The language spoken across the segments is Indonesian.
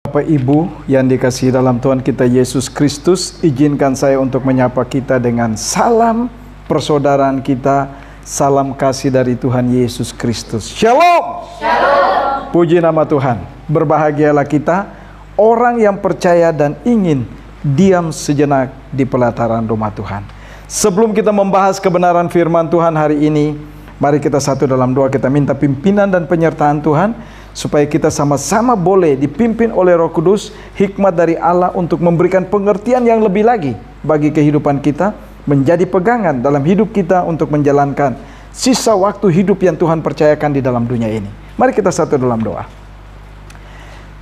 Bapak Ibu yang dikasihi dalam Tuhan kita Yesus Kristus, izinkan saya untuk menyapa kita dengan salam persaudaraan kita, salam kasih dari Tuhan Yesus Kristus. Shalom. Shalom. Puji nama Tuhan. Berbahagialah kita, orang yang percaya dan ingin diam sejenak di pelataran rumah Tuhan. Sebelum kita membahas kebenaran firman Tuhan hari ini, mari kita satu dalam doa, kita minta pimpinan dan penyertaan Tuhan, supaya kita sama-sama boleh dipimpin oleh Roh Kudus, hikmat dari Allah untuk memberikan pengertian yang lebih lagi bagi kehidupan kita, menjadi pegangan dalam hidup kita untuk menjalankan sisa waktu hidup yang Tuhan percayakan di dalam dunia ini. Mari kita satu dalam doa.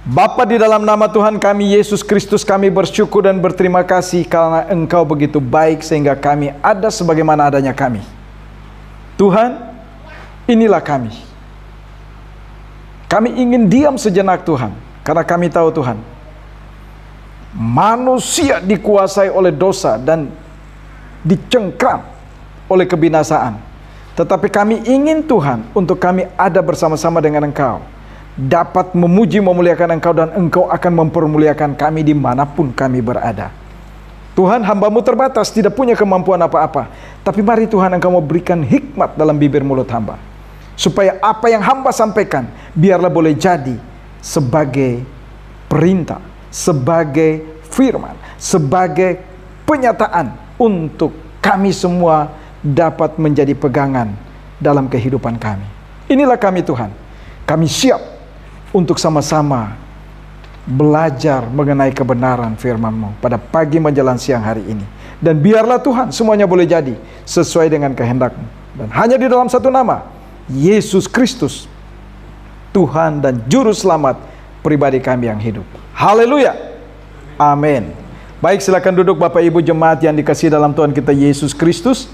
Bapa, di dalam nama Tuhan kami Yesus Kristus, kami bersyukur dan berterima kasih karena Engkau begitu baik sehingga kami ada sebagaimana adanya kami. Tuhan, inilah kami. Kami ingin diam sejenak Tuhan, karena kami tahu Tuhan, manusia dikuasai oleh dosa dan dicengkram oleh kebinasaan. Tetapi kami ingin Tuhan, untuk kami ada bersama-sama dengan Engkau, dapat memuji memuliakan Engkau, dan Engkau akan mempermuliakan kami dimanapun kami berada. Tuhan, hamba-Mu terbatas, tidak punya kemampuan apa-apa, tapi mari Tuhan Engkau memberikan hikmat dalam bibir mulut hamba, supaya apa yang hamba sampaikan biarlah boleh jadi sebagai perintah, sebagai firman, sebagai penyataan untuk kami semua dapat menjadi pegangan dalam kehidupan kami. Inilah kami Tuhan. Kami siap untuk sama-sama belajar mengenai kebenaran firman-Mu pada pagi menjelang siang hari ini. Dan biarlah Tuhan semuanya boleh jadi sesuai dengan kehendak-Mu. Dan hanya di dalam satu nama, Yesus Kristus, Tuhan dan Juru Selamat pribadi kami yang hidup. Haleluya. Amin. Baik, silakan duduk Bapak Ibu jemaat yang dikasihi dalam Tuhan kita Yesus Kristus.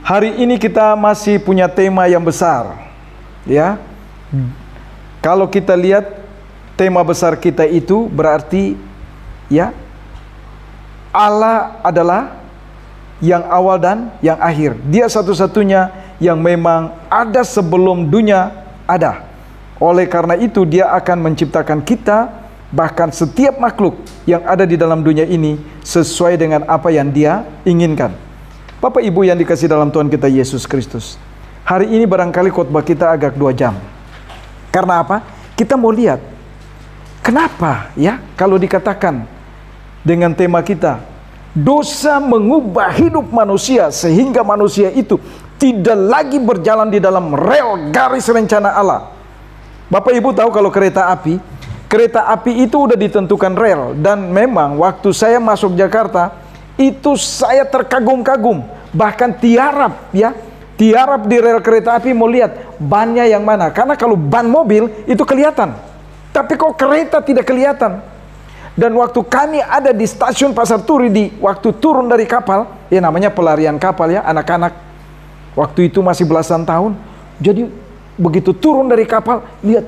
Hari ini kita masih punya tema yang besar, ya. Kalau kita lihat tema besar kita itu berarti, ya, Allah adalah yang awal dan yang akhir. Dia satu-satunya yang memang ada sebelum dunia ada. Oleh karena itu dia akan menciptakan kita, bahkan setiap makhluk yang ada di dalam dunia ini sesuai dengan apa yang Dia inginkan. Bapak Ibu yang dikasihi dalam Tuhan kita Yesus Kristus, hari ini barangkali khotbah kita agak 2 jam. Karena apa? Kita mau lihat kenapa, ya, kalau dikatakan dengan tema kita, dosa mengubah hidup manusia sehingga manusia itu tidak lagi berjalan di dalam rel garis rencana Allah. Bapak Ibu tahu kalau kereta api itu udah ditentukan rel. Dan memang waktu saya masuk Jakarta, itu saya terkagum-kagum. Bahkan tiarap di rel kereta api mau lihat bannya yang mana. Karena kalau ban mobil itu kelihatan, tapi kok kereta tidak kelihatan. Dan waktu kami ada di stasiun Pasar Turi, waktu turun dari kapal, ya namanya pelarian kapal ya, anak-anak waktu itu masih belasan tahun. Jadi begitu turun dari kapal, lihat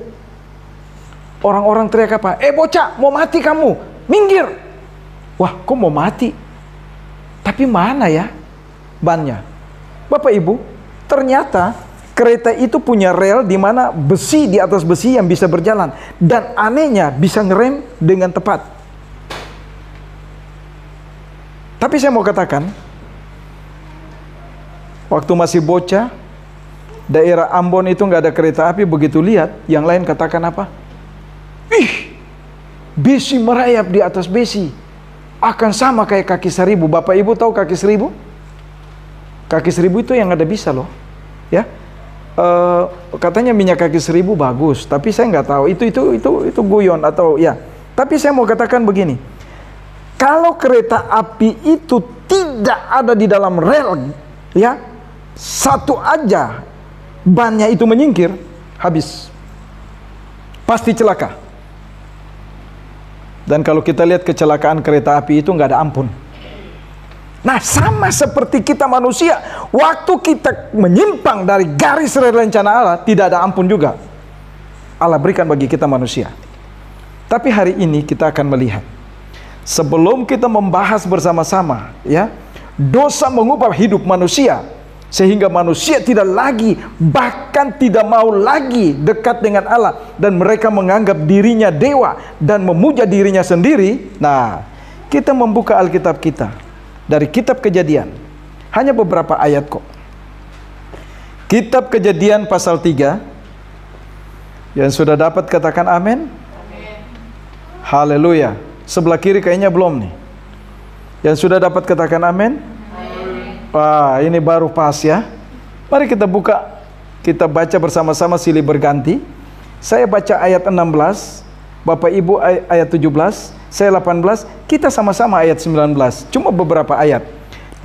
orang-orang teriak apa? Bocah, mau mati kamu, minggir. Wah, kok mau mati? Tapi mana ya bannya? Bapak Ibu, ternyata kereta itu punya rel di mana besi di atas besi yang bisa berjalan. Dan anehnya bisa ngerem dengan tepat. Tapi saya mau katakan, waktu masih bocah, daerah Ambon itu nggak ada kereta api, begitu lihat, yang lain katakan apa? Ih, besi merayap di atas besi, akan sama kayak kaki seribu. Bapak Ibu tahu kaki seribu? Kaki seribu itu yang ada bisa loh, ya. Katanya minyak kaki seribu bagus, tapi saya nggak tahu itu guyon atau ya. Tapi saya mau katakan begini, kalau kereta api itu tidak ada di dalam rel, ya, satu aja bannya itu menyingkir, habis, pasti celaka. Dan kalau kita lihat kecelakaan kereta api itu nggak ada ampun. Nah, sama seperti kita manusia, waktu kita menyimpang dari garis rencana Allah, tidak ada ampun juga Allah berikan bagi kita manusia. Tapi hari ini kita akan melihat, sebelum kita membahas bersama-sama, ya, dosa mengubah hidup manusia Sehingga manusia tidak lagi, bahkan tidak mau lagi dekat dengan Allah. Dan mereka menganggap dirinya dewa dan memuja dirinya sendiri. Nah, kita membuka Alkitab kita dari kitab Kejadian. Hanya beberapa ayat kok. Kitab Kejadian pasal 3. Yang sudah dapat katakan amin. Haleluya. Sebelah kiri kayaknya belum nih. Yang sudah dapat katakan amin. Wah, ini baru pas ya. Mari kita buka, kita baca bersama-sama silih berganti. Saya baca ayat 16, Bapak Ibu ayat 17, saya 18, kita sama-sama ayat 19. Cuma beberapa ayat.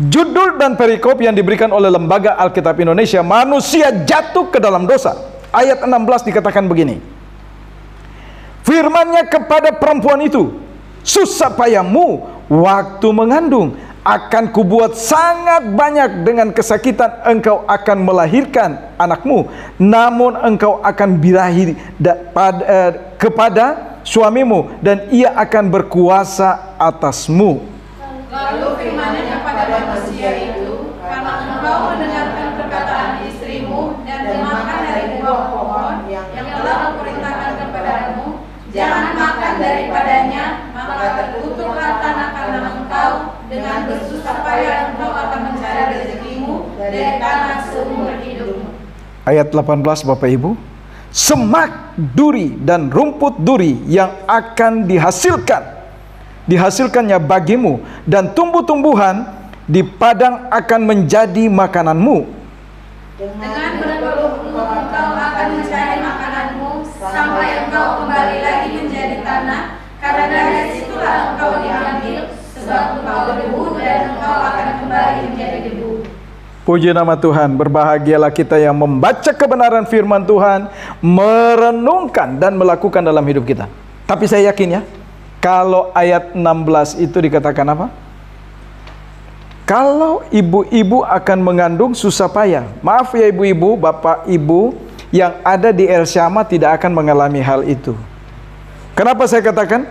Judul dan perikop yang diberikan oleh Lembaga Alkitab Indonesia, manusia jatuh ke dalam dosa. Ayat 16 dikatakan begini. Firman-Nya kepada perempuan itu, susah payahmu waktu mengandung, akan kubuat sangat banyak, dengan kesakitan engkau akan melahirkan anakmu, namun engkau akan birahi kepada suamimu dan ia akan berkuasa atasmu. Lalu firman-Nya kepada manusia itu, karena engkau mendengarkan perkataan istrimu dan memakan dari buah pohon yang telah kuperintahkan kepadamu, jangan makan daripadanya, maka terkutuklah tanah kanan engkau, dengan bersusah payah engkau akan mencari rezekimu dari tanah seumur hidupmu. Ayat 18 Bapak Ibu. Semak duri dan rumput duri yang akan dihasilkannya bagimu, dan tumbuh-tumbuhan di padang akan menjadi makananmu. Dengan berpeluh engkau akan mencari makananmu sampai engkau kembali lagi menjadi tanah, karena dari situlah engkau diambil, sebab engkau debu dan engkau akan kembali menjadi debu. Puji nama Tuhan. Berbahagialah kita yang membaca kebenaran firman Tuhan, merenungkan dan melakukan dalam hidup kita. Tapi saya yakin ya, kalau ayat 16 itu dikatakan apa? Kalau ibu-ibu akan mengandung susah payah. Maaf ya ibu-ibu, bapak ibu yang ada di El Syama tidak akan mengalami hal itu. Kenapa saya katakan?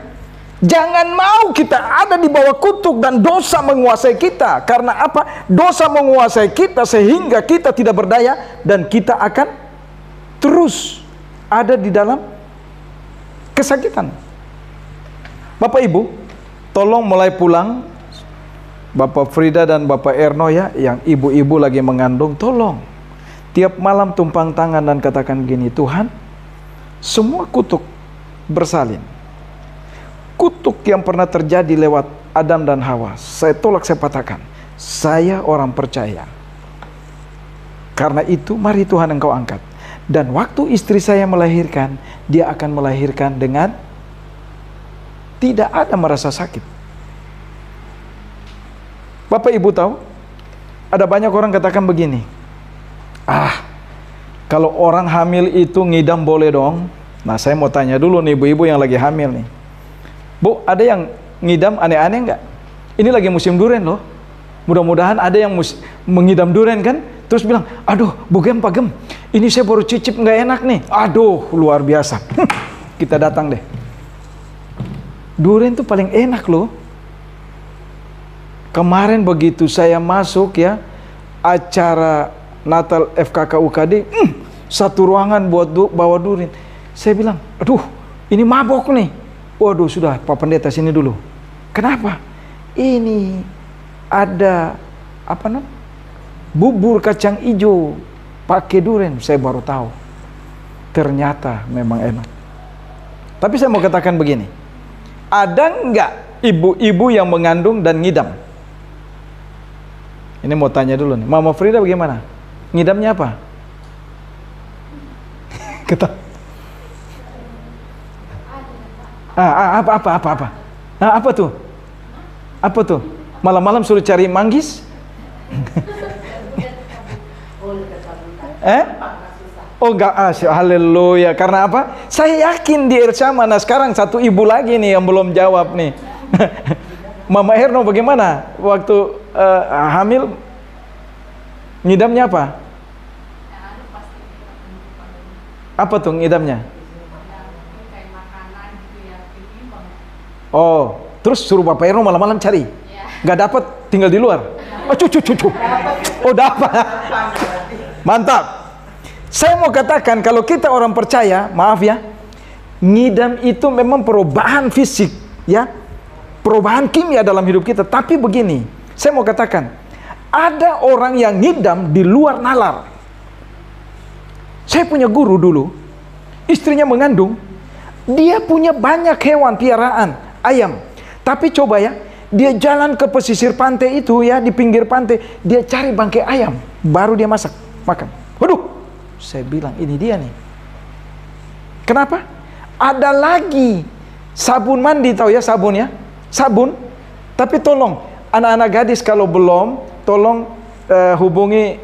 Jangan mau kita ada di bawah kutuk dan dosa menguasai kita. Karena apa? Dosa menguasai kita sehingga kita tidak berdaya dan kita akan terus ada di dalam kesakitan. Bapak Ibu, tolong mulai pulang, Bapak Frida dan Bapak Erno ya, yang ibu-ibu lagi mengandung, tolong tiap malam tumpang tangan dan katakan gini, Tuhan, semua kutuk bersalin. Kutuk yang pernah terjadi lewat Adam dan Hawa, saya tolak, saya patahkan. Saya orang percaya. Karena itu mari Tuhan Engkau angkat. Dan waktu istri saya melahirkan, dia akan melahirkan dengan tidak ada merasa sakit. Bapak Ibu tahu, ada banyak orang katakan begini, kalau orang hamil itu ngidam boleh dong. Nah saya mau tanya dulu nih ibu-ibu yang lagi hamil nih, Bu, ada yang ngidam aneh-aneh nggak? Ini lagi musim durian loh. Mudah-mudahan ada yang mengidam durian kan? Terus bilang, aduh Bu Gem, Pak Gem, ini saya baru cicip nggak enak nih. Aduh, luar biasa. Kita datang deh. Durian itu paling enak loh. Kemarin begitu saya masuk ya, acara Natal FKK UKD, satu ruangan buat bawa durian. Saya bilang, aduh, ini mabok nih. Waduh, sudah Pak Pendeta sini dulu. Kenapa? Ini ada apa namanya? Bubur kacang hijau pakai durian. Saya baru tahu. Ternyata memang enak. Tapi saya mau katakan begini. Ada enggak ibu-ibu yang mengandung dan ngidam? Ini mau tanya dulu nih. Mama Frida bagaimana? Ngidamnya apa? Apa tuh? Apa tuh? Malam-malam suruh cari manggis? Oh enggak, haleluya. Karena apa? Saya yakin di El Syama. Nah sekarang satu ibu lagi nih yang belum jawab nih. Mama Erno bagaimana? Waktu hamil ngidamnya apa? Apa tuh ngidamnya? Oh, terus suruh Bapak Erno malam-malam cari. Nggak dapat, tinggal di luar. Oh, cucu. Oh, dapat. Mantap. Saya mau katakan kalau kita orang percaya, maaf ya, ngidam itu memang perubahan fisik, ya, perubahan kimia dalam hidup kita. Tapi begini, saya mau katakan, ada orang yang ngidam di luar nalar. Saya punya guru dulu, istrinya mengandung, dia punya banyak hewan piaraan, ayam. Tapi coba ya, dia jalan ke pesisir pantai itu ya, di pinggir pantai, dia cari bangkai ayam, baru dia masak, makan. Waduh, saya bilang ini dia nih. Kenapa? Ada lagi sabun mandi, tahu ya sabun ya? Sabun. Tapi tolong anak-anak gadis kalau belum, tolong hubungi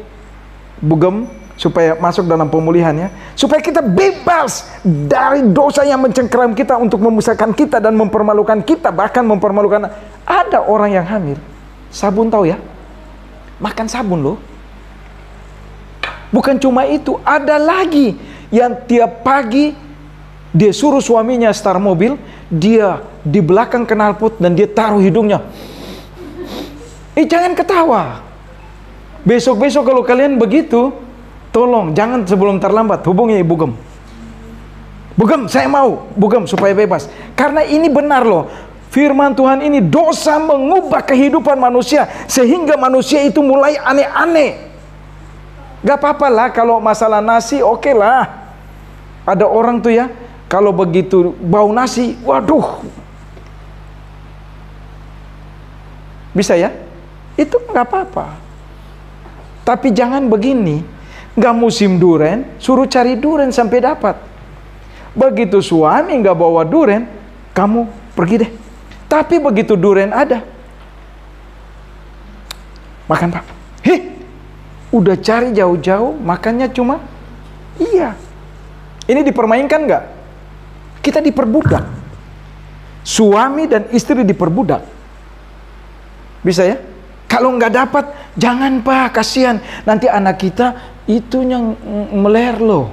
Bugem supaya masuk dalam pemulihan ya. Supaya kita bebas dari dosa yang mencengkeram kita untuk memusahkan kita dan mempermalukan kita, bahkan mempermalukan. Ada orang yang hamil, sabun tahu ya? Makan sabun loh. Bukan cuma itu, ada lagi yang tiap pagi dia suruh suaminya start mobil, dia di belakang knalpot dan dia taruh hidungnya. Jangan ketawa. Besok-besok kalau kalian begitu, tolong jangan sebelum terlambat hubungi Bugem. Bugem, saya mau Bugem supaya bebas. Karena ini benar loh. Firman Tuhan ini, dosa mengubah kehidupan manusia sehingga manusia itu mulai aneh-aneh. Gak apa-apa lah kalau masalah nasi, oke lah. Ada orang tuh ya, kalau begitu bau nasi, waduh, bisa ya? Itu gak apa-apa. Tapi jangan begini, gak musim duren, suruh cari duren sampai dapat. Begitu suami gak bawa duren, kamu pergi deh. Tapi begitu duren ada, makan Pak. Udah cari jauh-jauh, makannya cuma, iya. Ini dipermainkan nggak? Kita diperbudak. Suami dan istri diperbudak. Bisa ya? Kalau nggak dapat, jangan Pak, kasihan. Nanti anak kita itu yang meler loh.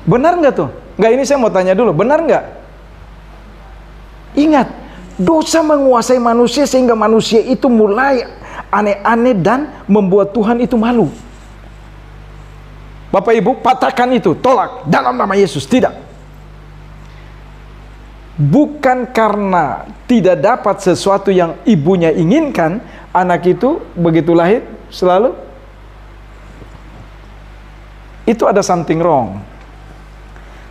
Benar nggak tuh? Nggak, ini saya mau tanya dulu, benar nggak? Ingat, dosa menguasai manusia sehingga manusia itu mulai aneh-aneh dan membuat Tuhan itu malu. Bapak Ibu, patahkan itu, tolak dalam nama Yesus. Tidak. Bukan karena tidak dapat sesuatu yang ibunya inginkan, anak itu begitu lahir selalu itu ada something wrong.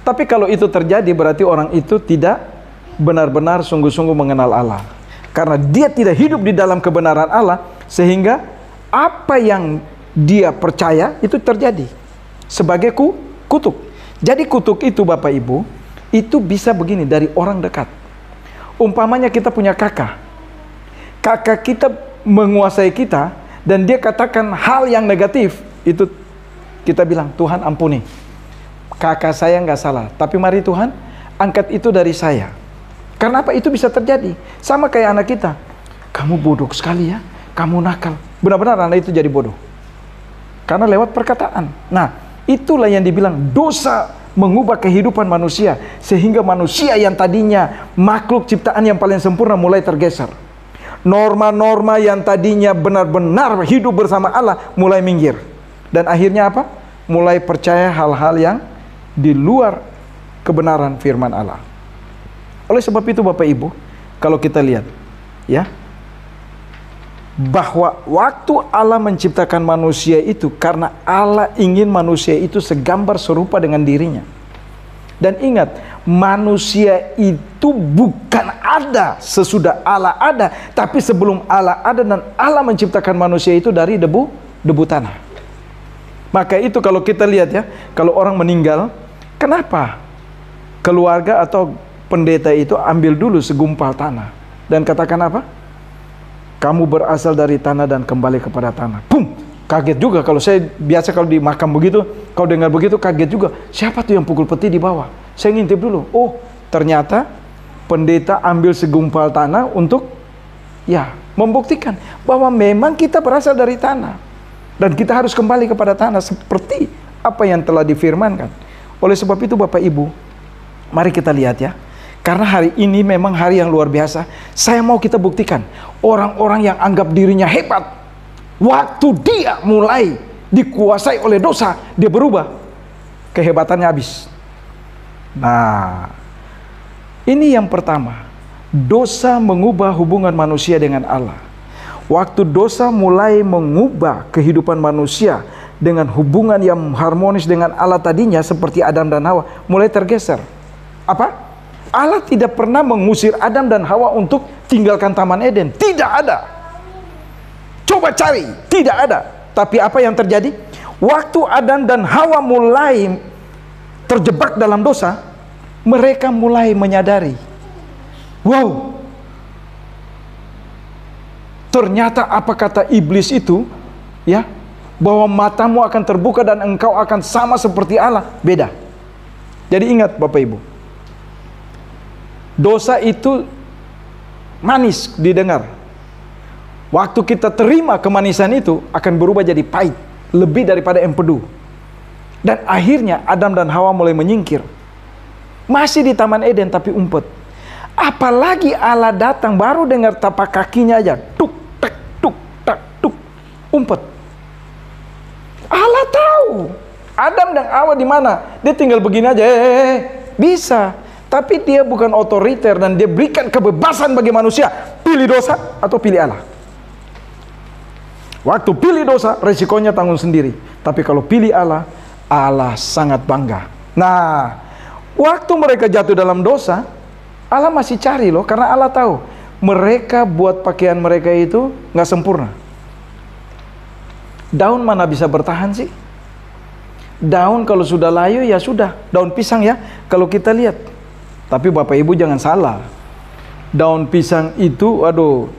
Tapi kalau itu terjadi berarti orang itu tidak benar-benar sungguh-sungguh mengenal Allah. Karena dia tidak hidup di dalam kebenaran Allah, sehingga apa yang dia percaya itu terjadi sebagai kutuk. Jadi kutuk itu Bapak Ibu, itu bisa begini dari orang dekat. Umpamanya kita punya kakak. Kakak kita menguasai kita dan dia katakan hal yang negatif, itu kita bilang, Tuhan ampuni. Kakak saya nggak salah, tapi mari Tuhan angkat itu dari saya. Karena apa? Itu bisa terjadi. Sama kayak anak kita. Kamu bodoh sekali ya, kamu nakal. Benar-benar anak itu jadi bodoh. Karena lewat perkataan. Nah, itulah yang dibilang dosa mengubah kehidupan manusia. Sehingga manusia yang tadinya makhluk ciptaan yang paling sempurna mulai tergeser. Norma-norma yang tadinya benar-benar hidup bersama Allah mulai minggir. Dan akhirnya apa? Mulai percaya hal-hal yang di luar kebenaran firman Allah. Oleh sebab itu Bapak Ibu, kalau kita lihat ya, bahwa waktu Allah menciptakan manusia itu karena Allah ingin manusia itu segambar serupa dengan dirinya. Dan ingat, manusia itu bukan ada sesudah Allah ada, tapi sebelum Allah ada, dan Allah menciptakan manusia itu dari debu tanah. Maka itu kalau kita lihat ya, kalau orang meninggal, kenapa keluarga atau pendeta itu ambil dulu segumpal tanah dan katakan apa? Kamu berasal dari tanah dan kembali kepada tanah. Pum, kaget juga kalau saya biasa kalau di makam begitu, kalau dengar begitu kaget juga. Siapa tuh yang pukul peti di bawah? Saya ngintip dulu. Oh, ternyata pendeta ambil segumpal tanah untuk ya membuktikan bahwa memang kita berasal dari tanah dan kita harus kembali kepada tanah seperti apa yang telah difirmankan. Oleh sebab itu Bapak Ibu, mari kita lihat ya. Karena hari ini memang hari yang luar biasa. Saya mau kita buktikan orang-orang yang anggap dirinya hebat, Waktu dia mulai dikuasai oleh dosa, dia berubah, kehebatannya habis. Nah, ini yang pertama. Dosa mengubah hubungan manusia dengan Allah. Waktu dosa mulai mengubah kehidupan manusia dengan hubungan yang harmonis dengan Allah tadinya, seperti Adam dan Hawa, mulai tergeser. Apa? Allah tidak pernah mengusir Adam dan Hawa untuk tinggalkan Taman Eden. Tidak ada. Coba cari, tidak ada. Tapi apa yang terjadi? Waktu Adam dan Hawa mulai terjebak dalam dosa, mereka mulai menyadari, wow, ternyata apa kata iblis itu, ya, bahwa matamu akan terbuka dan engkau akan sama seperti Allah. Beda. Jadi ingat Bapak Ibu, dosa itu manis didengar. Waktu kita terima kemanisan itu, akan berubah jadi pahit, lebih daripada empedu. Dan akhirnya Adam dan Hawa mulai menyingkir. Masih di Taman Eden tapi umpet. Apalagi Allah datang, baru dengar tapak kakinya aja, tuk tak tuk tak tuk, umpet. Allah tahu Adam dan Hawa di mana. Dia tinggal begini aja, bisa. Tapi dia bukan otoriter dan dia berikan kebebasan bagi manusia. Pilih dosa atau pilih Allah. Waktu pilih dosa, resikonya tanggung sendiri. Tapi kalau pilih Allah, Allah sangat bangga. Nah, waktu mereka jatuh dalam dosa, Allah masih cari loh. Karena Allah tahu, mereka buat pakaian mereka itu nggak sempurna. Daun mana bisa bertahan sih? Daun kalau sudah layu ya sudah. Daun pisang ya, kalau kita lihat. Tapi Bapak Ibu jangan salah, daun pisang itu, aduh,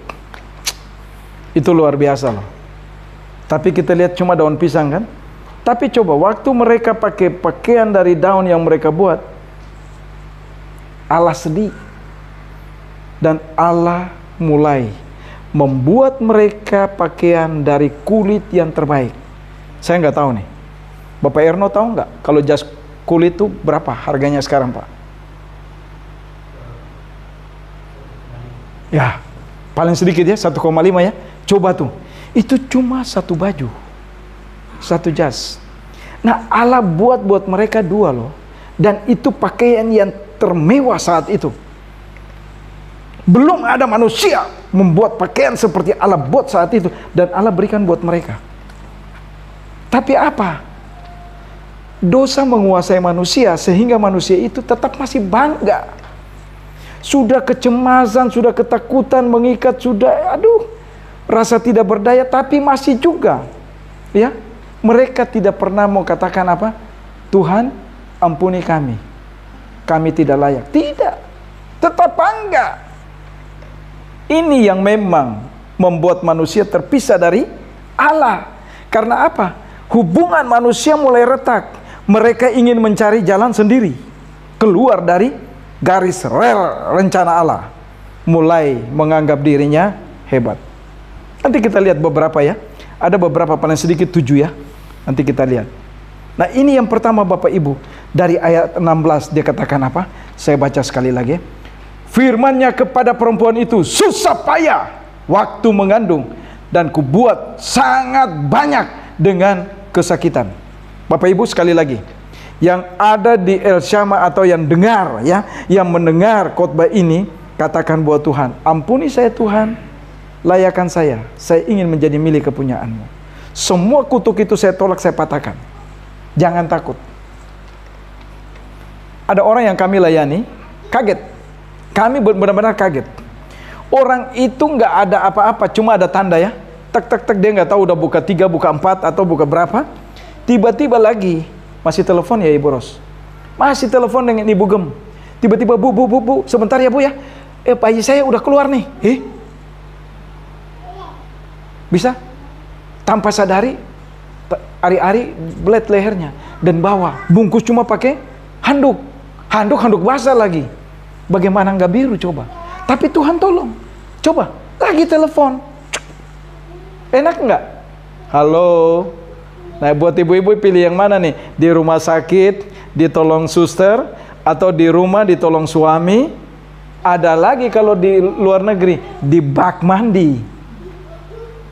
itu luar biasa loh. Tapi kita lihat cuma daun pisang kan. Tapi coba waktu mereka pakai pakaian dari daun yang mereka buat, Allah sedih. Dan Allah mulai membuat mereka pakaian dari kulit yang terbaik. Saya nggak tahu nih, Bapak Erno tahu nggak kalau jas kulit itu berapa harganya sekarang Pak? Ya, paling sedikit ya, 1,5 ya. Coba tuh, itu cuma satu baju, satu jas. Nah, Allah buat mereka dua loh. Dan itu pakaian yang termewah saat itu. Belum ada manusia membuat pakaian seperti Allah buat saat itu. Dan Allah berikan buat mereka. Tapi apa? Dosa menguasai manusia sehingga manusia itu tetap masih bangga. Sudah kecemasan, sudah ketakutan mengikat, sudah aduh, rasa tidak berdaya, tapi masih juga ya, mereka tidak pernah mau katakan apa? Tuhan, ampuni kami. Kami tidak layak. Tidak. Tetap bangga. Ini yang memang membuat manusia terpisah dari Allah. Karena apa? Hubungan manusia mulai retak. Mereka ingin mencari jalan sendiri, keluar dari garis rel rencana Allah, mulai menganggap dirinya hebat. Nanti kita lihat beberapa ya. Ada beberapa, paling sedikit 7 ya. Nanti kita lihat. Nah, ini yang pertama Bapak Ibu. Dari ayat 16 dia katakan apa? Saya baca sekali lagi. Firman-Nya kepada perempuan itu, susah payah waktu mengandung, dan kubuat sangat banyak dengan kesakitan. Bapak Ibu sekali lagi, yang ada di El Syama atau yang dengar ya, yang mendengar khotbah ini, katakan buat Tuhan, ampuni saya Tuhan, layakkan saya ingin menjadi milik kepunyaanmu. Semua kutuk itu saya tolak, saya patahkan. Jangan takut. Ada orang yang kami layani, kaget. Kami benar-benar kaget. Orang itu nggak ada apa-apa, cuma ada tanda ya. Tek, dia nggak tahu udah buka 3, buka 4, atau buka berapa. Tiba-tiba lagi, masih telepon ya Ibu Ros, masih telepon dengan Ibu Gem. Tiba-tiba bu, sebentar ya Bu ya, bayi saya udah keluar nih. Bisa? Tanpa sadari, ari-ari belet lehernya dan bawa bungkus cuma pakai handuk basah lagi. Bagaimana nggak biru coba? Tapi Tuhan tolong. Coba lagi telepon, enak nggak? Halo. Nah, buat ibu-ibu pilih yang mana nih? Di rumah sakit ditolong suster, atau di rumah ditolong suami? Ada lagi kalau di luar negeri, di bak mandi.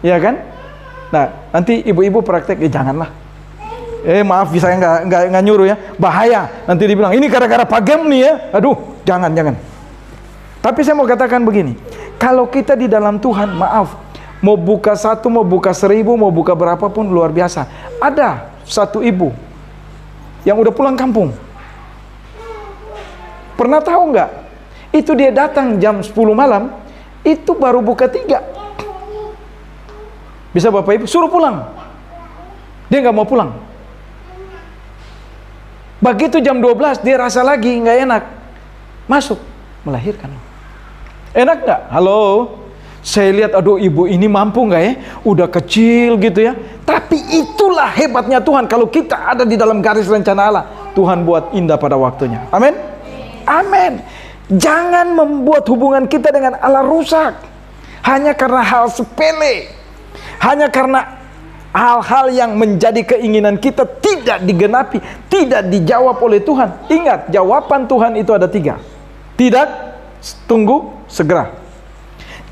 Ya kan? Nah, nanti ibu-ibu praktek, janganlah. Maaf, saya nggak nyuruh ya, bahaya. Nanti dibilang, ini gara-gara Pak Gem nih ya. Aduh, jangan. Tapi saya mau katakan begini, kalau kita di dalam Tuhan, maaf, mau buka 1, mau buka 1000, mau buka berapapun, luar biasa. Ada satu ibu yang udah pulang kampung. Pernah tahu nggak? Itu dia datang jam 10 malam, itu baru buka 3. Bisa Bapak Ibu suruh pulang, dia nggak mau pulang. Begitu jam 12 dia rasa lagi nggak enak, masuk melahirkan. Enak nggak? Halo, saya lihat, aduh ibu ini mampu nggak ya? Udah kecil gitu ya. Tapi itulah hebatnya Tuhan, kalau kita ada di dalam garis rencana Allah, Tuhan buat indah pada waktunya. Amin. Amin. Jangan membuat hubungan kita dengan Allah rusak hanya karena hal sepele, hanya karena hal-hal yang menjadi keinginan kita tidak digenapi, tidak dijawab oleh Tuhan. Ingat, jawaban Tuhan itu ada 3. Tidak, tunggu, segera.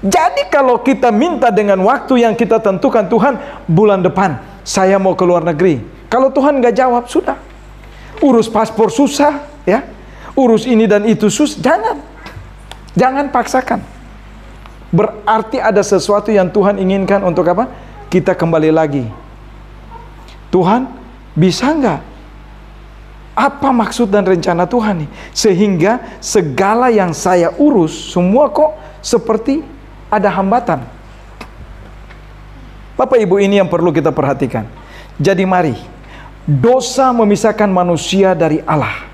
Jadi kalau kita minta dengan waktu yang kita tentukan, Tuhan bulan depan saya mau ke luar negeri. Kalau Tuhan nggak jawab, sudah. Urus paspor susah, ya. Urus ini dan itu susah. Jangan paksakan. Berarti ada sesuatu yang Tuhan inginkan untuk apa? Kita kembali lagi. Tuhan, bisa nggak? Apa maksud dan rencana Tuhan nih? Sehingga segala yang saya urus, semua kok seperti ada hambatan. Bapak Ibu, ini yang perlu kita perhatikan. Jadi mari, dosa memisahkan manusia dari Allah.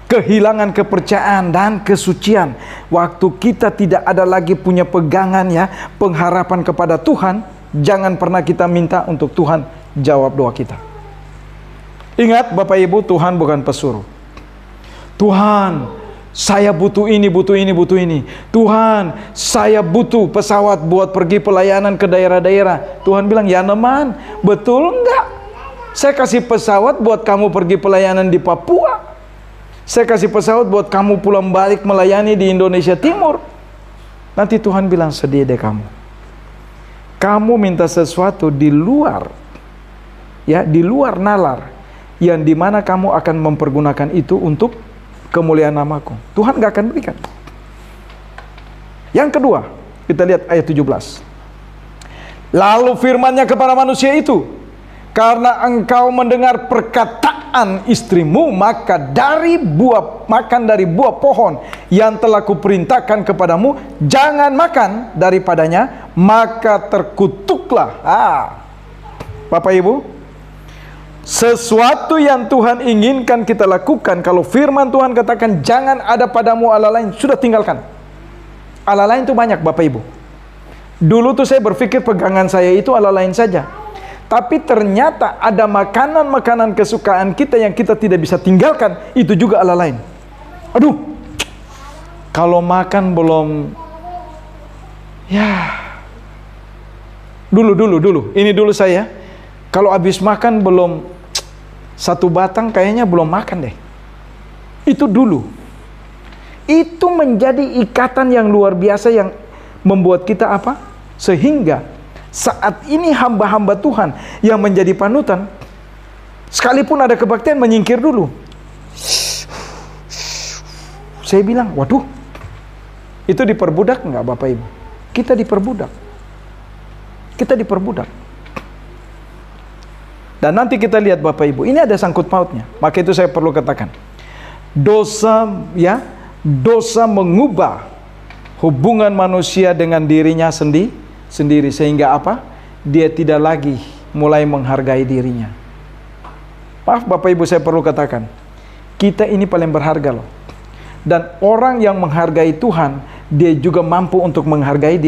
Kehilangan kepercayaan dan kesucian. Waktu kita tidak ada lagi punya pegangan ya, pengharapan kepada Tuhan, jangan pernah kita minta untuk Tuhan jawab doa kita. Ingat Bapak Ibu, Tuhan bukan pesuruh. Tuhan, saya butuh ini, butuh ini, butuh ini. Tuhan, saya butuh pesawat buat pergi pelayanan ke daerah-daerah. Tuhan bilang, ya Neman, betul enggak? Saya kasih pesawat buat kamu pergi pelayanan di Papua. Saya kasih pesawat buat kamu pulang balik melayani di Indonesia Timur. Nanti Tuhan bilang, sedih deh kamu. Kamu minta sesuatu di luar, ya, di luar nalar, yang dimana kamu akan mempergunakan itu untuk kemuliaan namaku. Tuhan gak akan berikan. Yang kedua, kita lihat ayat 17. Lalu firman-Nya kepada manusia itu, karena engkau mendengar perkataan istrimu, maka makan dari buah pohon yang telah kuperintahkan kepadamu, jangan makan daripadanya, maka terkutuklah. Bapak Ibu, sesuatu yang Tuhan inginkan kita lakukan, kalau firman Tuhan katakan jangan ada padamu Allah lain, sudah tinggalkan. Allah lain itu banyak Bapak Ibu. Dulu tuh saya berpikir pegangan saya itu Allah lain saja. Tapi ternyata ada makanan-makanan kesukaan kita yang kita tidak bisa tinggalkan, itu juga Allah lain. Aduh, kalau makan belum, ya, dulu, ini dulu saya, kalau habis makan belum 1 batang, kayaknya belum makan deh. Itu dulu. Itu menjadi ikatan yang luar biasa yang membuat kita apa? Sehingga saat ini hamba-hamba Tuhan yang menjadi panutan, sekalipun ada kebaktian, menyingkir dulu. Saya bilang, waduh, itu diperbudak enggak Bapak Ibu? Kita diperbudak. Kita diperbudak. Dan nanti kita lihat Bapak Ibu, ini ada sangkut pautnya. Maka itu saya perlu katakan, dosa, ya, dosa mengubah hubungan manusia dengan dirinya sendiri, sehingga apa? Dia tidak lagi mulai menghargai dirinya. Maaf Bapak Ibu, saya perlu katakan, kita ini paling berharga loh. Dan orang yang menghargai Tuhan, dia juga mampu untuk menghargai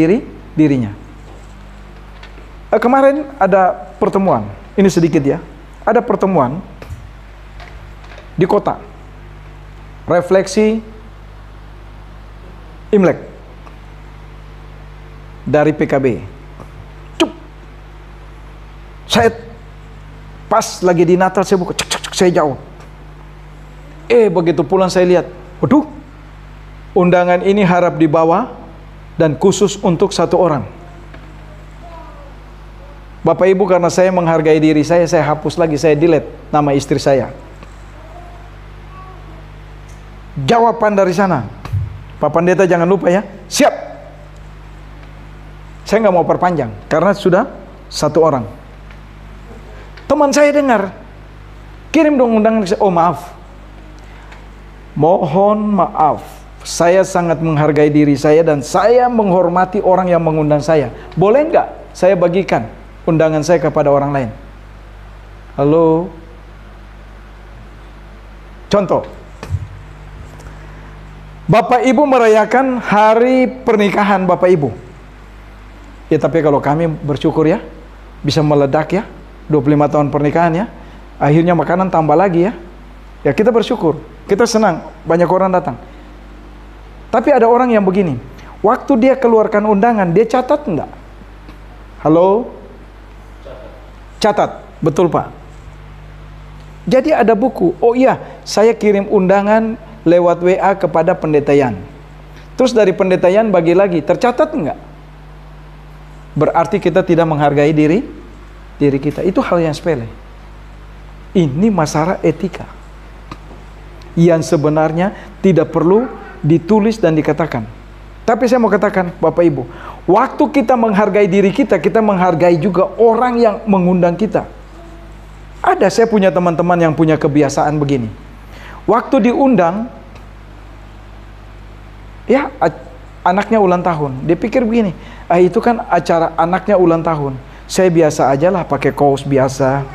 dirinya. Kemarin ada pertemuan, ini sedikit ya, ada pertemuan di kota, refleksi Imlek dari PKB. Saya pas lagi di Natal, saya buka, saya jawab. Begitu pulang saya lihat, waduh, undangan ini harap dibawa dan khusus untuk 1 orang. Bapak Ibu, karena saya menghargai diri saya hapus lagi, saya delete nama istri saya. Jawaban dari sana, Pak Pendeta jangan lupa ya. Siap. Saya nggak mau perpanjang, karena sudah satu orang. Teman saya dengar, kirim dong undangan. Oh maaf, mohon maaf, saya sangat menghargai diri saya dan saya menghormati orang yang mengundang saya. Boleh nggak saya bagikan undangan saya kepada orang lain? Halo? Contoh, Bapak Ibu merayakan hari pernikahan Bapak Ibu. Ya tapi kalau kami bersyukur ya, bisa meledak ya, 25 tahun pernikahan ya. Akhirnya makanan tambah lagi ya. Ya kita bersyukur, kita senang, banyak orang datang. Tapi ada orang yang begini, waktu dia keluarkan undangan, dia catat enggak? Halo? Catat, betul Pak. Jadi ada buku, oh iya, saya kirim undangan lewat WA kepada pendeta Yan. Terus dari pendeta Yan bagi lagi, tercatat enggak? Berarti kita tidak menghargai diri kita. Itu hal yang sepele. Ini masalah etika yang sebenarnya tidak perlu ditulis dan dikatakan. Tapi saya mau katakan Bapak Ibu, waktu kita menghargai diri kita, kita menghargai juga orang yang mengundang kita. Ada, saya punya teman-teman yang punya kebiasaan begini. Waktu diundang, ya anaknya ulang tahun, dia pikir begini, itu kan acara anaknya ulang tahun, saya biasa aja lah pakai kaos biasa,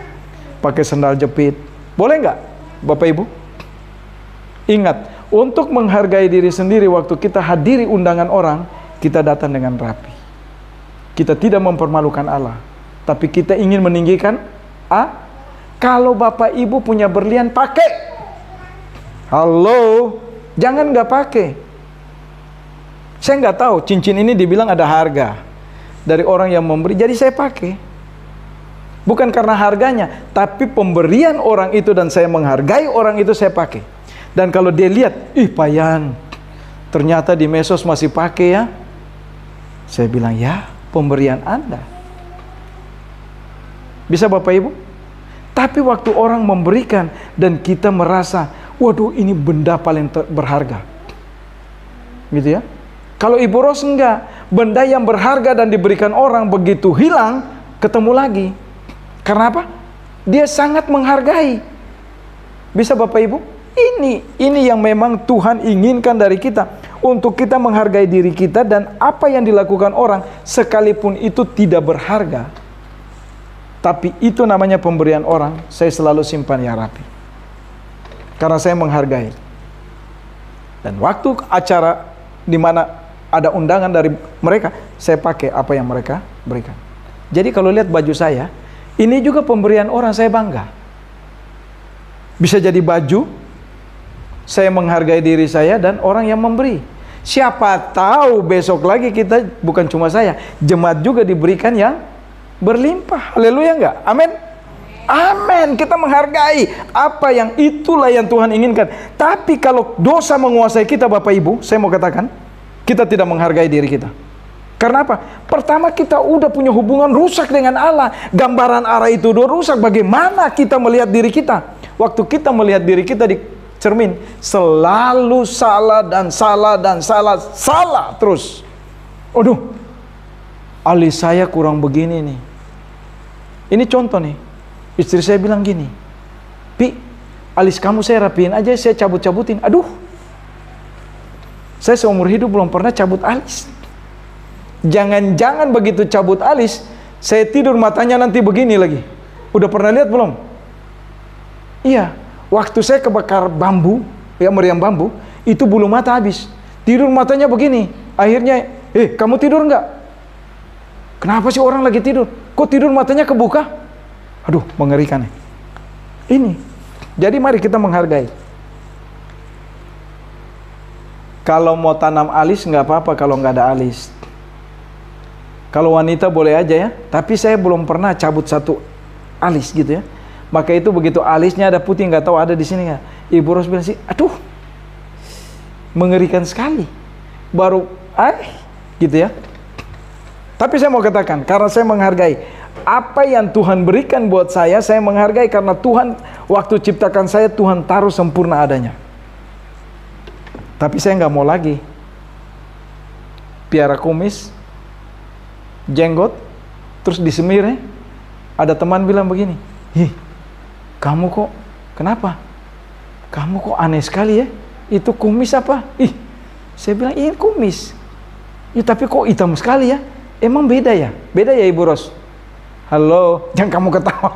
pakai sandal jepit. Boleh nggak Bapak Ibu? Ingat, untuk menghargai diri sendiri, waktu kita hadiri undangan orang, kita datang dengan rapi. Kita tidak mempermalukan Allah, tapi kita ingin meninggikan A. Kalau Bapak Ibu punya berlian, pakai. Halo, jangan nggak pakai. Saya nggak tahu, cincin ini dibilang ada harga dari orang yang memberi, jadi saya pakai. Bukan karena harganya, tapi pemberian orang itu dan saya menghargai orang itu, saya pakai. Dan kalau dia lihat, ih Pak Yan, ternyata di medsos masih pakai ya. Saya bilang, ya pemberian Anda. Bisa Bapak Ibu? Tapi waktu orang memberikan dan kita merasa, waduh ini benda paling berharga. Gitu ya. Kalau Ibu Ros enggak, benda yang berharga dan diberikan orang begitu hilang, ketemu lagi. Karena apa? Dia sangat menghargai. Bisa Bapak Ibu? Ini yang memang Tuhan inginkan dari kita. Untuk kita menghargai diri kita dan apa yang dilakukan orang, sekalipun itu tidak berharga. Tapi itu namanya pemberian orang, saya selalu simpan ya rapi. Karena saya menghargai. Dan waktu acara di mana ada undangan dari mereka, saya pakai apa yang mereka berikan. Jadi kalau lihat baju saya, ini juga pemberian orang, saya bangga. Bisa jadi baju, saya menghargai diri saya dan orang yang memberi. Siapa tahu besok lagi kita, bukan cuma saya, jemaat juga diberikan yang berlimpah. Haleluya enggak? Amin. Amin. Kita menghargai apa yang itulah yang Tuhan inginkan. Tapi kalau dosa menguasai kita Bapak Ibu, saya mau katakan, kita tidak menghargai diri kita. Karena apa? Pertama kita udah punya hubungan rusak dengan Allah. Gambaran Allah itu udah rusak. Bagaimana kita melihat diri kita? Waktu kita melihat diri kita di cermin, selalu salah dan salah dan salah terus. Aduh, alis saya kurang begini nih. Ini contoh nih. Istri saya bilang gini, Pi, alis kamu saya rapiin aja, saya cabut-cabutin. Aduh, saya seumur hidup belum pernah cabut alis. Jangan-jangan begitu cabut alis, saya tidur matanya nanti begini lagi. Udah pernah lihat belum? Iya, waktu saya kebakar bambu, ya meriam bambu, itu bulu mata habis. Tidur matanya begini. Akhirnya, kamu tidur nggak? Kenapa sih orang lagi tidur? Kok tidur matanya kebuka? Aduh, mengerikan. Ini. Jadi mari kita menghargai. Kalau mau tanam alis nggak apa-apa kalau nggak ada alis. Kalau wanita boleh aja ya. Tapi saya belum pernah cabut satu alis gitu ya. Maka itu begitu alisnya ada putih, nggak tahu ada di sini nggak. Ibu Ros bilang sih, aduh, mengerikan sekali. Baru, gitu ya. Tapi saya mau katakan, karena saya menghargai, apa yang Tuhan berikan buat saya menghargai karena Tuhan waktu ciptakan saya, Tuhan taruh sempurna adanya. Tapi saya nggak mau lagi piara kumis, jenggot, terus disemir. Ada teman bilang begini, "Ih, kamu kok, kenapa? Kamu kok aneh sekali ya? Itu kumis apa?" Ih, saya bilang, "Ini kumis." "Ya, tapi kok hitam sekali ya?" "Emang beda ya?" "Beda ya Ibu Ros." Halo, jangan kamu ketawa.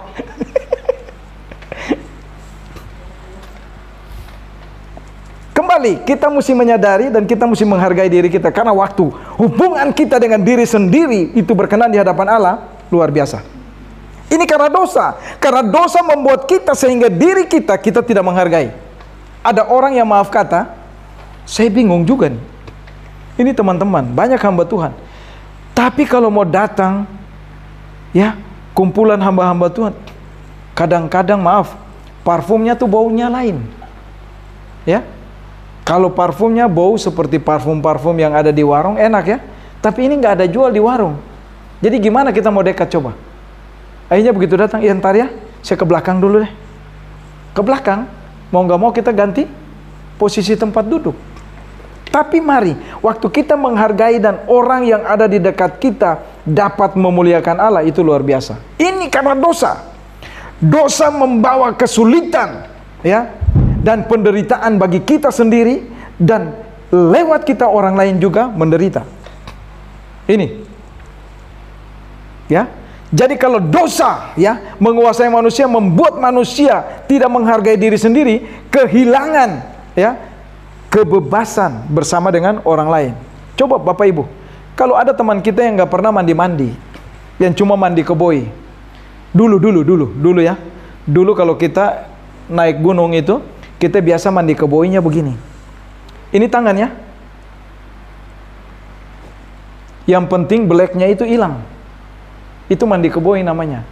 Kembali, kita mesti menyadari dan kita mesti menghargai diri kita. Karena waktu hubungan kita dengan diri sendiri itu berkenan di hadapan Allah, luar biasa. Ini karena dosa. Karena dosa membuat kita sehingga diri kita tidak menghargai. Ada orang yang maaf kata, saya bingung juga nih. Ini teman-teman, banyak hamba Tuhan. Tapi kalau mau datang, ya, kumpulan hamba-hamba Tuhan, kadang-kadang maaf, parfumnya tuh baunya lain. Ya, kalau parfumnya bau seperti parfum-parfum yang ada di warung, enak ya. Tapi ini nggak ada jual di warung. Jadi gimana kita mau dekat coba? Akhirnya begitu datang, ya ntar ya, saya ke belakang dulu deh. Ke belakang, mau nggak mau kita ganti posisi tempat duduk. Tapi mari, waktu kita menghargai dan orang yang ada di dekat kita dapat memuliakan Allah, itu luar biasa. Ini karena dosa. Dosa membawa kesulitan, ya, dan penderitaan bagi kita sendiri, dan lewat kita orang lain juga menderita. Ini, ya. Jadi kalau dosa, ya, menguasai manusia, membuat manusia tidak menghargai diri sendiri, kehilangan, ya, kebebasan bersama dengan orang lain. Coba Bapak Ibu, kalau ada teman kita yang nggak pernah mandi-mandi, yang cuma mandi keboi, dulu ya, dulu kalau kita naik gunung itu, kita biasa mandi keboinya begini. Ini tangannya, yang penting beleknya itu hilang. Itu mandi keboi namanya.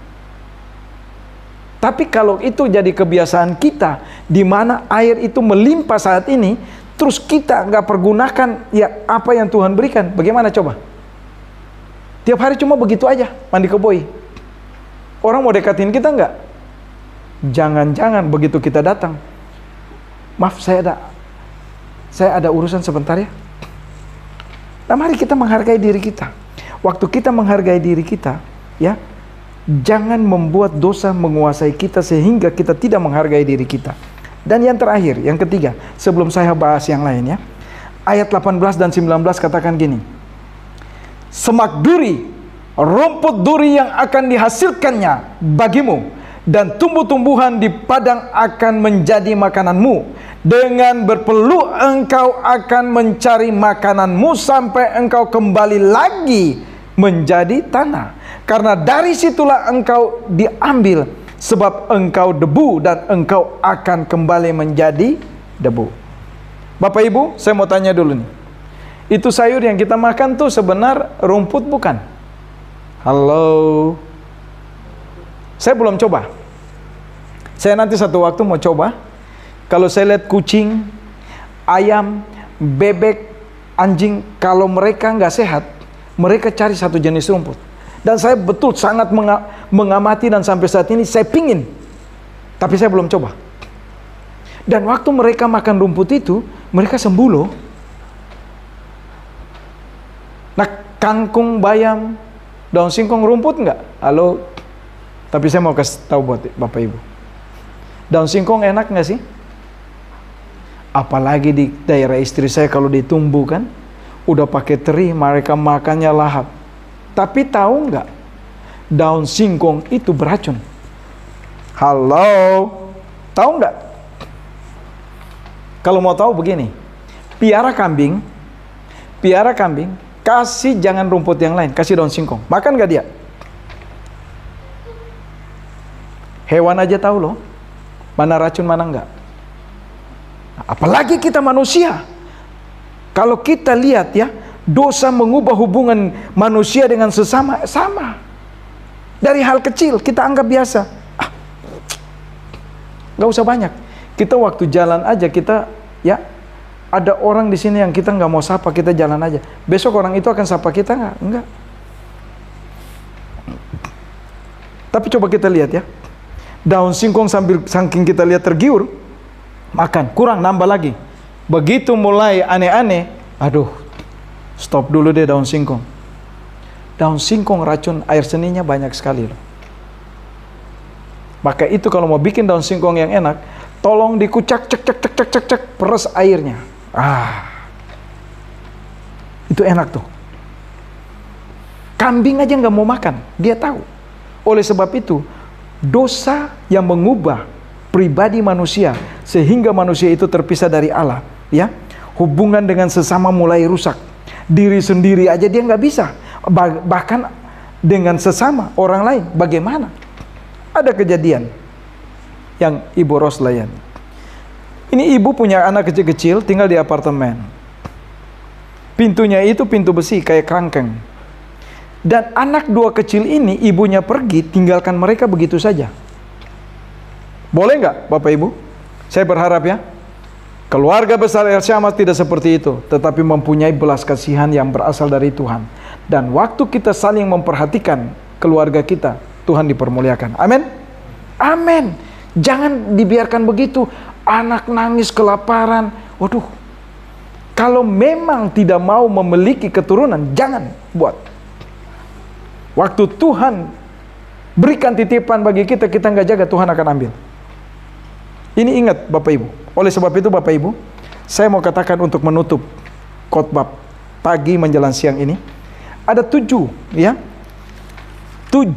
Tapi kalau itu jadi kebiasaan kita, di mana air itu melimpah saat ini, terus kita nggak pergunakan ya apa yang Tuhan berikan, bagaimana coba? Tiap hari cuma begitu aja mandi keboi. Orang mau dekatin kita nggak? Jangan-jangan begitu kita datang, maaf saya ada urusan sebentar ya. Nah, mari kita menghargai diri kita. Waktu kita menghargai diri kita, ya, jangan membuat dosa menguasai kita sehingga kita tidak menghargai diri kita. Dan yang terakhir, yang ketiga, sebelum saya bahas yang lain ya, ayat 18 dan 19 katakan gini, semak duri, rumput duri yang akan dihasilkannya bagimu, dan tumbuh-tumbuhan di padang akan menjadi makananmu. Dengan berpeluh engkau akan mencari makananmu sampai engkau kembali lagi menjadi tanah. Karena dari situlah engkau diambil, sebab engkau debu dan engkau akan kembali menjadi debu. Bapak Ibu, saya mau tanya dulu nih. Itu sayur yang kita makan tuh sebenar rumput bukan? Halo? Saya belum coba. Saya nanti satu waktu mau coba. Kalau saya lihat kucing, ayam, bebek, anjing, kalau mereka nggak sehat, mereka cari satu jenis rumput. Dan saya betul sangat mengamati dan sampai saat ini saya pingin. Tapi saya belum coba. Dan waktu mereka makan rumput itu, mereka sembuh loh. Nah, kangkung, bayam, daun singkong rumput nggak? Halo? Tapi saya mau kasih tahu buat Bapak Ibu. Daun singkong enak nggak sih? Apalagi di daerah istri saya kalau ditumbuhkan, udah pakai teri, mereka makannya lahap. Tapi tahu nggak, daun singkong itu beracun. Halo, tahu nggak? Kalau mau tahu begini, piara kambing, kasih jangan rumput yang lain, kasih daun singkong. Makan nggak dia? Hewan aja tahu loh, mana racun mana enggak. Apalagi kita manusia. Kalau kita lihat ya, dosa mengubah hubungan manusia dengan sesama, sama. Dari hal kecil kita anggap biasa. Gak usah banyak. Kita waktu jalan aja kita, ya, ada orang di sini yang kita nggak mau sapa, kita jalan aja. Besok orang itu akan sapa kita nggak? Enggak. Tapi coba kita lihat ya. Daun singkong sambil saking kita lihat tergiur, makan, kurang, nambah lagi. Begitu mulai aneh-aneh, aduh, stop dulu deh daun singkong. Daun singkong racun air seninya banyak sekali loh. Maka itu kalau mau bikin daun singkong yang enak, tolong dikucak, cek, peres airnya. Itu enak tuh. Kambing aja nggak mau makan, dia tahu. Oleh sebab itu, dosa yang mengubah pribadi manusia sehingga manusia itu terpisah dari Allah, ya, hubungan dengan sesama mulai rusak. Diri sendiri aja dia nggak bisa, bahkan dengan sesama orang lain. Bagaimana? Ada kejadian yang Ibu Ros layani. Ini ibu punya anak kecil-kecil tinggal di apartemen. Pintunya itu pintu besi kayak kerangkeng. Dan anak dua kecil ini ibunya pergi tinggalkan mereka begitu saja. Boleh nggak Bapak Ibu? Saya berharap ya, keluarga besar El Syamad tidak seperti itu, tetapi mempunyai belas kasihan yang berasal dari Tuhan. Dan waktu kita saling memperhatikan keluarga kita, Tuhan dipermuliakan. Amin. Amin. Jangan dibiarkan begitu. Anak nangis kelaparan. Waduh. Kalau memang tidak mau memiliki keturunan, jangan buat. Waktu Tuhan berikan titipan bagi kita, kita nggak jaga, Tuhan akan ambil. Ini ingat Bapak Ibu. Oleh sebab itu Bapak Ibu, saya mau katakan untuk menutup khotbah pagi menjelang siang ini, ada 7 ya. 7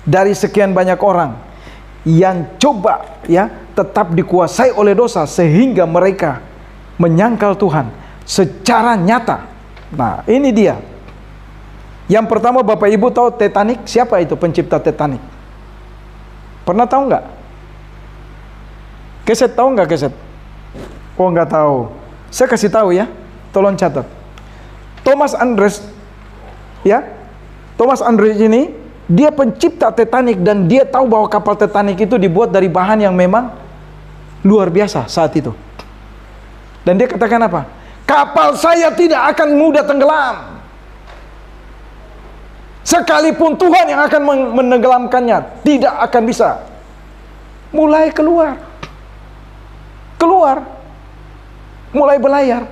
dari sekian banyak orang yang coba ya tetap dikuasai oleh dosa sehingga mereka menyangkal Tuhan secara nyata. Nah, ini dia. Yang pertama Bapak Ibu tahu Titanic? Siapa itu pencipta Titanic? Pernah tahu nggak? Keset tahu nggak Keset? Oh nggak tahu. Saya kasih tahu ya. Tolong catat. Thomas Andrews, ya. Thomas Andrews ini dia pencipta Titanic dan dia tahu bahwa kapal Titanic itu dibuat dari bahan yang memang luar biasa saat itu. Dan dia katakan apa? Kapal saya tidak akan mudah tenggelam. Sekalipun Tuhan yang akan menenggelamkannya, tidak akan bisa. Mulai keluar, mulai berlayar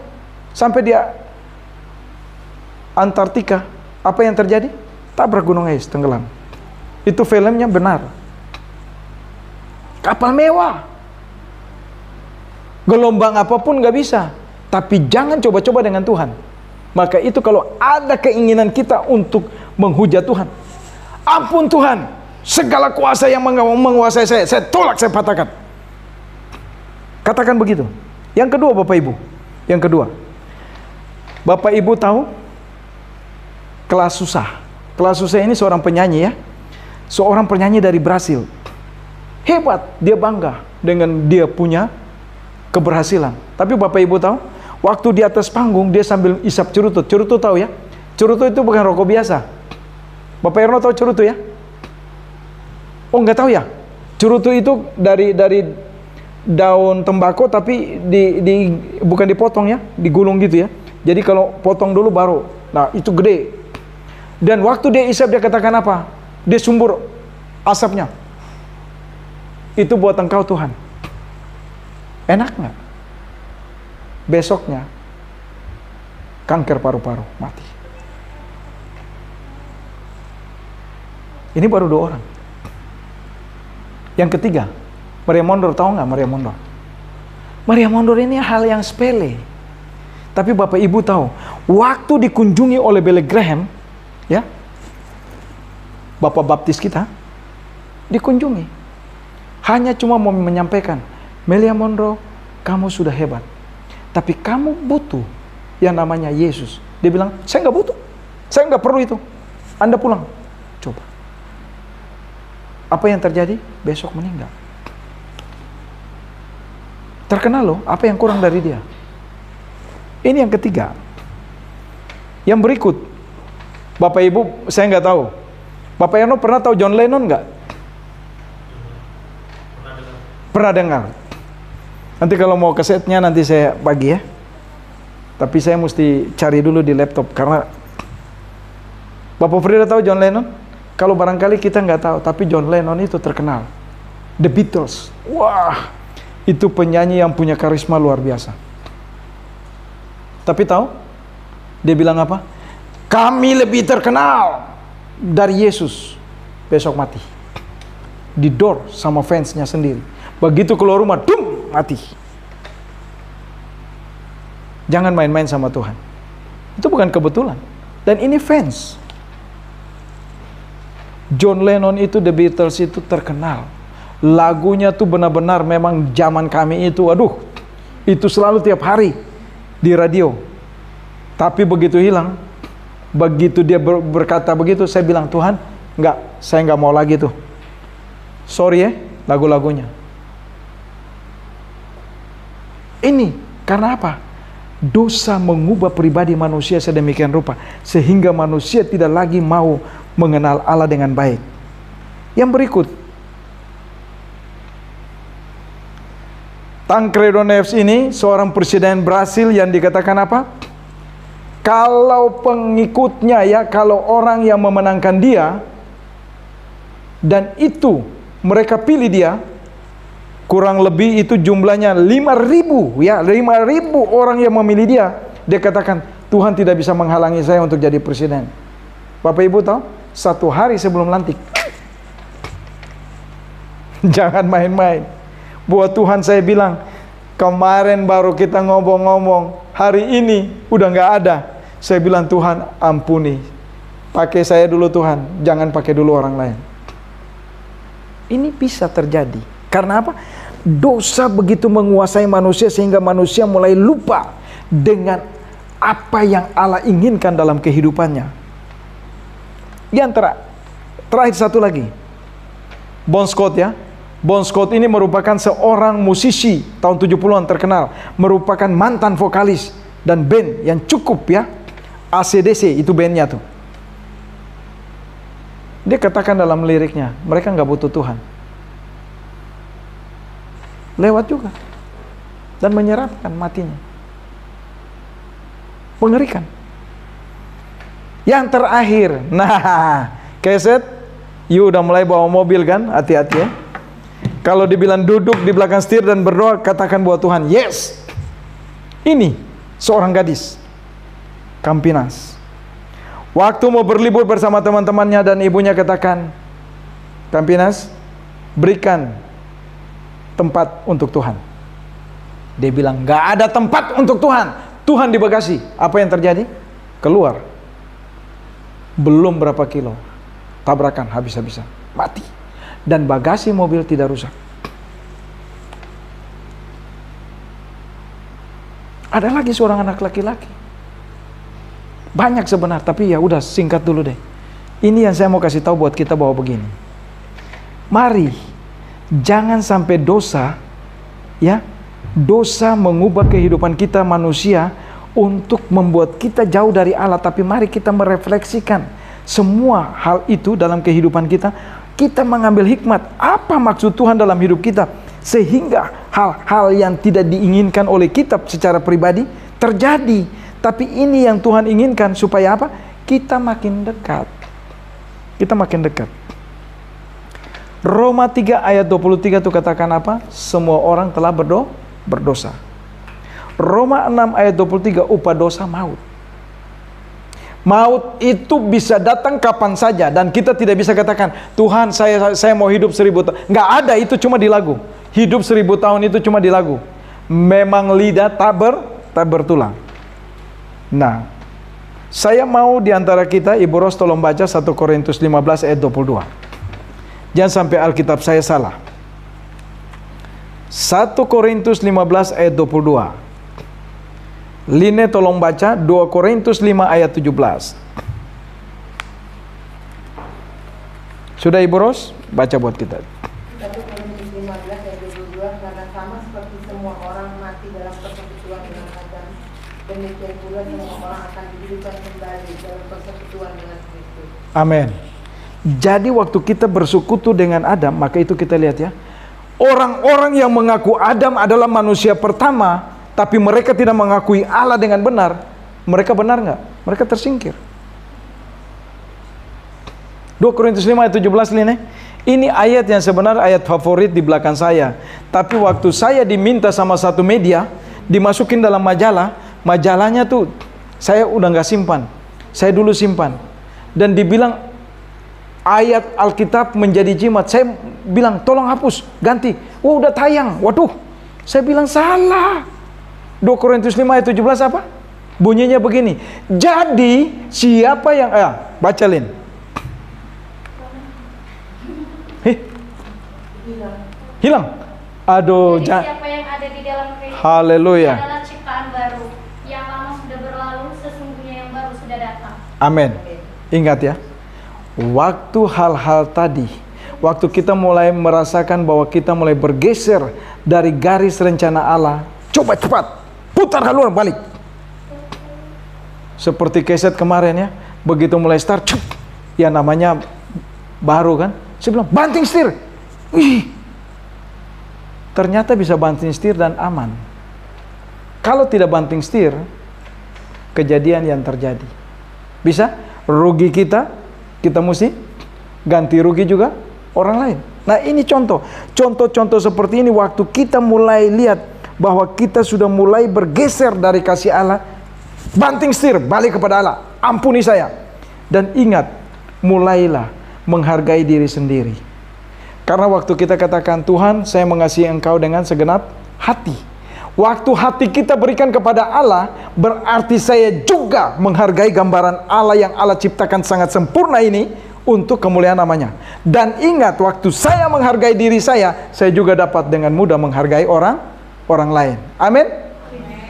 sampai dia Antartika. Apa yang terjadi? Tabrak gunung es, tenggelam. Itu filmnya benar. Kapal mewah, gelombang apapun nggak bisa. Tapi jangan coba-coba dengan Tuhan. Maka itu kalau ada keinginan kita untuk menghujat Tuhan, ampun Tuhan, segala kuasa yang menguasai saya tolak, saya patahkan. Katakan begitu. Yang kedua Bapak Ibu, yang kedua, Bapak Ibu tahu Kelas Susah. Kelas Susah ini seorang penyanyi ya, seorang penyanyi dari Brasil. Hebat, dia bangga dengan dia punya keberhasilan. Tapi Bapak Ibu tahu, waktu di atas panggung dia sambil isap cerutut. Cerutut tahu ya? Cerutut itu bukan rokok biasa. Bapak Erno tahu cerutut ya? Oh nggak tahu ya? Cerutut itu dari daun tembakau tapi bukan dipotong ya, digulung gitu ya. Jadi kalau potong dulu baru, nah itu gede. Dan waktu dia isap dia katakan apa? Dia sumbur asapnya. Itu buat engkau Tuhan. Enak nggak? Besoknya kanker paru-paru, mati. Ini baru 2 orang. Yang ketiga, Maria Mondor, tahu nggak Maria Mondor? Maria Mondor ini hal yang sepele. Tapi Bapak Ibu tahu, waktu dikunjungi oleh Billy Graham, ya, Bapak Baptis kita, dikunjungi. Hanya cuma mau menyampaikan, Maria Mondor, kamu sudah hebat. Tapi kamu butuh yang namanya Yesus. Dia bilang, saya nggak butuh. Saya nggak perlu itu. Anda pulang. Coba. Apa yang terjadi? Besok meninggal. Terkenal loh, apa yang kurang dari dia? Ini yang ketiga. Yang berikut, Bapak Ibu, saya nggak tahu. Bapak Erno pernah tahu John Lennon nggak? Pernah dengar. Nanti kalau mau kasetnya nanti saya bagi ya. Tapi saya mesti cari dulu di laptop karena Bapak Frida tahu John Lennon? Kalau barangkali kita nggak tahu, tapi John Lennon itu terkenal. The Beatles, wah, itu penyanyi yang punya karisma luar biasa. Tapi tahu, dia bilang apa? Kami lebih terkenal dari Yesus. Besok mati. Didor sama fansnya sendiri. Begitu keluar rumah, dum, mati. Jangan main-main sama Tuhan. Itu bukan kebetulan. Dan ini fans. John Lennon itu, The Beatles itu terkenal. Lagunya tuh benar-benar memang zaman kami itu, aduh, itu selalu tiap hari di radio. Tapi begitu hilang, begitu dia berkata begitu, saya bilang, Tuhan, enggak, saya enggak mau lagi tuh. Sorry ya, lagu-lagunya. Ini karena apa? Dosa mengubah pribadi manusia sedemikian rupa, sehingga manusia tidak lagi mau mengenal Allah dengan baik. Yang berikut, Tancredo Neves ini seorang presiden Brasil yang dikatakan apa? Kalau pengikutnya ya, kalau orang yang memenangkan dia, dan itu mereka pilih dia, kurang lebih itu jumlahnya 5.000 ya, 5.000 orang yang memilih dia. Dia katakan, Tuhan tidak bisa menghalangi saya untuk jadi presiden. Bapak Ibu tahu, 1 hari sebelum lantik. Jangan main-main. Buat Tuhan saya bilang, kemarin baru kita ngomong-ngomong, hari ini udah nggak ada. Saya bilang, Tuhan ampuni, pakai saya dulu Tuhan, jangan pakai dulu orang lain. Ini bisa terjadi. Karena apa? Dosa begitu menguasai manusia sehingga manusia mulai lupa dengan apa yang Allah inginkan dalam kehidupannya. Yang terakhir satu lagi, Bon Scott ya. Bon Scott ini merupakan seorang musisi tahun 70-an terkenal, merupakan mantan vokalis dan band yang cukup ya, AC/DC itu bandnya tuh. Dia katakan dalam liriknya, mereka nggak butuh Tuhan. Lewat juga dan menyerapkan matinya. Mengerikan. Yang terakhir, nah, keset, you udah mulai bawa mobil kan? Hati-hati ya. Kalau dibilang duduk di belakang setir dan berdoa, katakan buat Tuhan, yes. Ini seorang gadis, Campinas. Waktu mau berlibur bersama teman-temannya dan ibunya katakan, Campinas, berikan tempat untuk Tuhan. Dia bilang, gak ada tempat untuk Tuhan. Tuhan di bagasi. Apa yang terjadi? Keluar. Belum berapa kilo, tabrakan habis-habisan, mati. Dan bagasi mobil tidak rusak. Ada lagi seorang anak laki-laki. Banyak sebenarnya, tapi ya udah singkat dulu deh. Ini yang saya mau kasih tahu buat kita bahwa begini. Mari jangan sampai dosa ya, dosa mengubah kehidupan kita manusia untuk membuat kita jauh dari Allah. Tapi mari kita merefleksikan semua hal itu dalam kehidupan kita. Kita mengambil hikmat, apa maksud Tuhan dalam hidup kita, sehingga hal-hal yang tidak diinginkan oleh kita secara pribadi terjadi. Tapi ini yang Tuhan inginkan, supaya apa? Kita makin dekat. Kita makin dekat. Roma 3 ayat 23 itu katakan apa? Semua orang telah berdosa. Roma 6 ayat 23, upah dosa maut. Maut itu bisa datang kapan saja, dan kita tidak bisa katakan, Tuhan saya mau hidup 1000 tahun. Nggak ada, itu cuma di lagu. Hidup 1000 tahun itu cuma di lagu. Memang lidah tak bertulang. Nah, saya mau diantara kita, Ibu Ros tolong baca 1 Korintus 15 ayat 22. Jangan sampai Alkitab saya salah. 1 Korintus 15 ayat 22. Line tolong baca 2 Korintus 5 ayat 17. Sudah Ibu Ros? Baca buat kita. 1 Korintus 15 ayat 22, karena sama seperti semua orang mati dalam persekutuan dengan Adam, demikian pula semua orang akan dihidupkan kembali dalam persekutuan dengan Kristus. Amin. Jadi waktu kita bersekutu dengan Adam, maka itu kita lihat ya, orang-orang yang mengaku Adam adalah manusia pertama, tapi mereka tidak mengakui Allah dengan benar. Mereka benar nggak? Mereka tersingkir. 2 Korintus 5 ayat 17 ini. Ini ayat yang sebenarnya ayat favorit di belakang saya. Tapi waktu saya diminta sama satu media, dimasukin dalam majalah, majalahnya tuh saya udah nggak simpan. Saya dulu simpan. Dan dibilang ayat Alkitab menjadi jimat. Saya bilang tolong hapus, ganti. Oh udah tayang. Waduh, saya bilang salah. 2 Korintus 5 ayat 17 apa? Bunyinya begini. Jadi siapa yang baca Lin. Hilang. Aduh, Jadi siapa yang ada di dalam Kristus haleluya. adalah ciptaan baru. Yang lama sudah berlalu, sesungguhnya yang baru sudah datang. Amin. Ingat ya. Waktu hal-hal tadi, waktu kita mulai merasakan bahwa kita mulai bergeser dari garis rencana Allah, coba cepat putar haluan balik. Seperti keset kemarin ya, begitu mulai start, ya namanya baru kan, saya bilang banting setir. Wih, ternyata bisa banting setir dan aman. Kalau tidak banting setir, kejadian yang terjadi bisa rugi kita mesti ganti rugi juga orang lain. Nah ini contoh-contoh seperti ini waktu kita mulai lihat bahwa kita sudah mulai bergeser dari kasih Allah, banting setir balik kepada Allah, ampuni saya. Dan ingat, mulailah menghargai diri sendiri. Karena waktu kita katakan, Tuhan saya mengasihi Engkau dengan segenap hati, waktu hati kita berikan kepada Allah, berarti saya juga menghargai gambaran Allah yang Allah ciptakan sangat sempurna ini untuk kemuliaan namanya. Dan ingat, waktu saya menghargai diri saya juga dapat dengan mudah menghargai orang lain. Amin.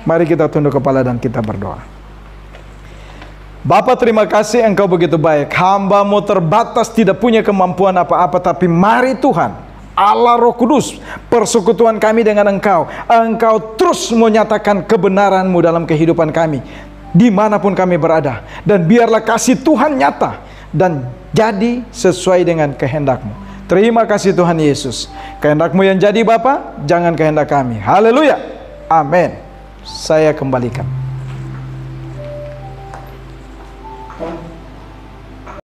Mari kita tunduk kepala dan kita berdoa. Bapa, terima kasih Engkau begitu baik. Hamba-Mu terbatas, tidak punya kemampuan apa-apa, tapi mari Tuhan Allah Roh Kudus, persekutuan kami dengan Engkau. Engkau terus menyatakan kebenaran-Mu dalam kehidupan kami, dimanapun kami berada. Dan biarlah kasih Tuhan nyata dan jadi sesuai dengan kehendak-Mu. Terima kasih Tuhan Yesus. Kehendak-Mu yang jadi Bapa, jangan kehendak kami. Haleluya. Amin. Saya kembalikan.